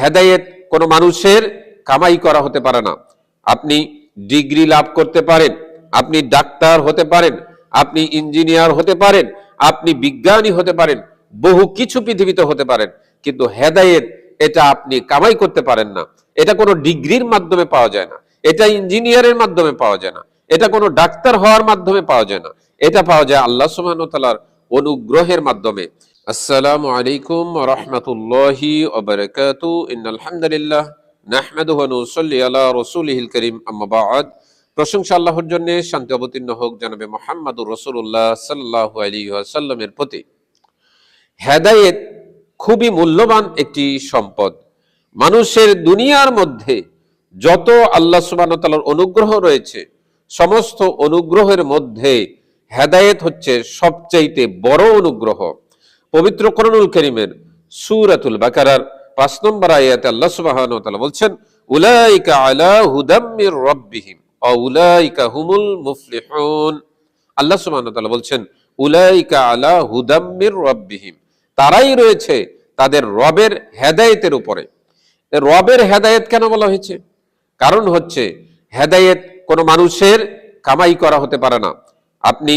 হেদায়েত কোনো মানুষের কামাই করা হতে পারে না। আপনি ডিগ্রি লাভ করতে পারেন, আপনি ডাক্তার হতে পারেন, আপনি ইঞ্জিনিয়ার হতে পারেন, আপনি বিজ্ঞানী হতে পারেন, বহু কিছু পৃথিবীতে হতে পারেন, কিন্তু হেদায়েত এটা আপনি কামাই করতে পারেন না। এটা কোনো ডিগ্রির মাধ্যমে পাওয়া যায় না, এটা ইঞ্জিনিয়ারের মাধ্যমে পাওয়া যায় না, এটা কোনো ডাক্তার হওয়ার মাধ্যমে পাওয়া যায় না। এটা পাওয়া যায় আল্লাহ সুবহানাহু ওয়া তাআলার অনুগ্রহের মাধ্যমে। আসসালামু আলাইকুম ওয়া রাহমাতুল্লাহি ওয়া বারাকাতুহু। ইন্নাল হামদুলিল্লাহ নাহমাদুহু ওয়া নুসাল্লি আলা রাসূলিহিল কারীম, আম্মা বা'দ। প্রশংসা আল্লাহর জন্য, শান্তি অবতীর্ণ হোক জনাবে মুহাম্মদুর রাসূলুল্লাহ সাল্লাল্লাহু আলাইহি ওয়াসাল্লামের প্রতি। হেদায়েত খুবই মূল্যবান একটি সম্পদ। মানুষের দুনিয়ার মধ্যে যত আল্লাহ সুবহানাহু ওয়া তাআলার অনুগ্রহ রয়েছে, সমস্ত অনুগ্রহের মধ্যে হেদায়েত হচ্ছে সবচাইতে বড় অনুগ্রহ। পবিত্র কোরআনুল কারীমের সূরাতুল বাকারার ৫ নম্বর আয়াতে আল্লাহ সুবহানাহু ওয়া তাআলা বলছেন, উলাইকা আলা হুদাম মির রাব্বিহিম ওয়া উলাইকা হুমুল মুফলিহুন। আল্লাহ সুবহানাহু ওয়া তাআলা বলছেন, উলাইকা আলা হুদাম মির রাব্বিহিম, তারাই রয়েছে তাদের রবের হেদায়েতের উপরে। রবের হেদায়েত কেন বলা হয়েছে? কারণ হচ্ছে হেদায়েত কোনো মানুষের কামাই করা হতে পারে না। আপনি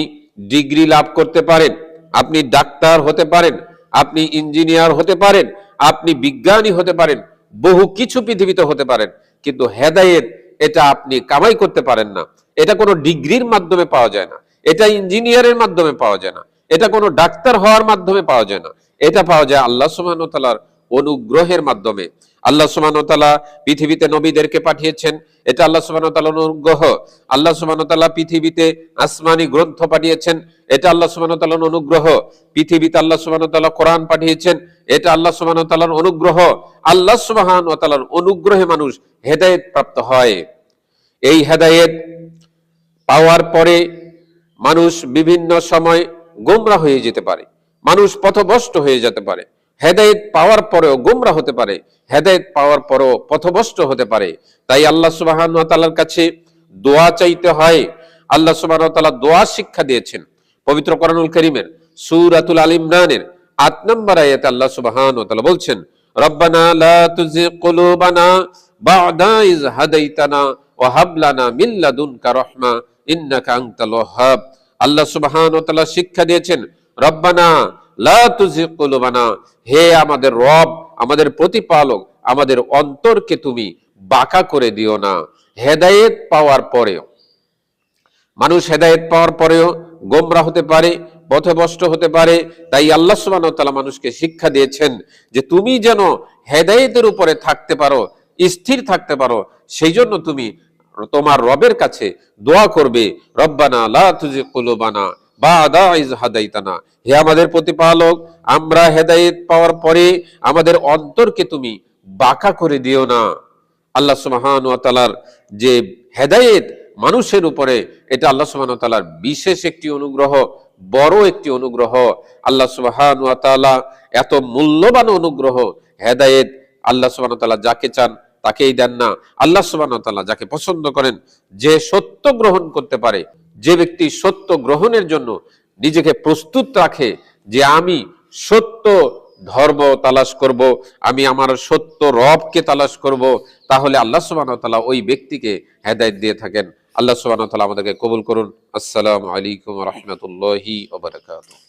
ডিগ্রি লাভ করতে পারেন, আপনি ডাক্তার হতে পারেন, আপনি ইঞ্জিনিয়ার হতে পারেন, আপনি বিজ্ঞানী হতে পারেন, বহু কিছু পৃথিবীতে হতে পারেন, কিন্তু হেদায়েত এটা আপনি কামাই করতে পারেন না। এটা কোনো ডিগ্রির মাধ্যমে পাওয়া যায় না, এটা ইঞ্জিনিয়ারের মাধ্যমে পাওয়া যায় না, এটা কোনো ডাক্তার হওয়ার মাধ্যমে পাওয়া যায় না। এটা পাওয়া যায় আল্লাহ সুবহানাহু ওয়া তাআলার অনুগ্রহের মাধ্যমে। আল্লাহ সুবহানাহু ওয়া তাআলা পৃথিবীতে নবীদেরকে পাঠিয়েছেন, এটা আল্লাহ সুবহানাহু ওয়া তাআলার অনুগ্রহ। আল্লাহ সুবহানাহু ওয়া তাআলা পৃথিবীতে আসমানি গ্রন্থ পাঠিয়েছেন, এটা আল্লাহ সুবহানাহু ওয়া তাআলার অনুগ্রহ। পৃথিবীতে আল্লাহ সুবহানাহু ওয়া তাআলা কোরআন পাঠিয়েছেন, এটা আল্লাহ সুবহানাহু ওয়া তাআলার অনুগ্রহ। আল্লাহ সুবহানাহু ওয়া তাআলার অনুগ্রহে মানুষ হেদায়েত প্রাপ্ত হয়। এই হেদায়েত পাওয়ার পরে মানুষ বিভিন্ন সময় গোমরা হয়ে যেতে পারে, মানুষ পথভ্রষ্ট হয়ে যেতে পারে। হেদায়েত পাওয়ার পরেও গোমরা হতে পারে, হেদায়েত পাওয়ার পরেও পথভ্রষ্ট হতে পারে। তাই আল্লাহ সুবহানাহু ওয়া তাআলার কাছে দোয়া চাইতে হয়। আল্লাহ সুবহানাহু ওয়া তাআলা দোয়া শিক্ষা দিয়েছেন পবিত্র কোরআনুল কারীমের সূরাতুল আল ইমরানের ৮ নম্বর আয়াতে আল্লাহ সুবহানাহু ওয়া তাআলা বলছেন, রব্বানা লা তুযিগ কুলুবানা বা'দা ইয হাদাইতানা ওয়া হাব লানা মিন লাদুনকা রাহমা ইন্নাকা আনতাল ওয়াহ্হাব। আল্লাহ সুবহানাহু ওয়া তাআলা শিক্ষা দিয়েছেন, রব্বানা লা তুযিগ কুলুবানা, হে আমাদের রব, আমাদের প্রতিপালক, আমাদের অন্তরকে তুমি বাঁকা করে দিও না। হেদায়েত পাওয়ার পরেও মানুষ হেদায়েত পাওয়ার পরেও গোমরা হতে পারে, পথভ্রষ্ট হতে পারে। তাই আল্লাহ সুবহানাহু ওয়া তাআলা মানুষকে শিক্ষা দিয়েছেন যে তুমি যেন হেদায়েতের উপরে থাকতে পারো, স্থির থাকতে পারো, সেই জন্য তুমি তোমার রবের কাছে দোয়া করবে, রব্বানা লা তুযিগ কুলুবানা বা'দা ইয হাদাইতানা, হে আমাদের প্রতিপালক, আমরা হেদায়েত পাওয়ার পরে আমাদের অন্তরকে তুমি বাঁকা করে দিও না। আল্লাহ সুবহানাহু ওয়া তাআলার যে হেদায়েত মানুষের উপরে, এটা আল্লাহ সুবহানাহু ওয়া তাআলার বিশেষ একটি অনুগ্রহ, বড় একটি অনুগ্রহ। আল্লাহ সুবহানাহু ওয়া তাআলা এত মূল্যবান অনুগ্রহ। হেদায়েত আল্লাহ সুবহানাহু ওয়া তাআলা যাকে চান তাকেই দেন না। আল্লাহ সুবহানাহু ওয়া তাআলা যাকে পছন্দ করেন, যে সত্য গ্রহণ করতে পারে, যে ব্যক্তি সত্য গ্রহণের জন্য নিজেকে প্রস্তুত রাখে যে আমি সত্য ধর্ম তালাশ করব, আমি আমার সত্য রবকে তালাশ করব, তাহলে আল্লাহ সুবহানাহু ওয়া তাআলা ওই ব্যক্তিকে হেদায়েত দিয়ে থাকেন। আল্লাহ সুবহানাহু ওয়া তাআলা আমাদেরকে কবুল করুন। আসসালামু আলাইকুম ওয়া রাহমাতুল্লাহি ওয়া বারাকাতুহু।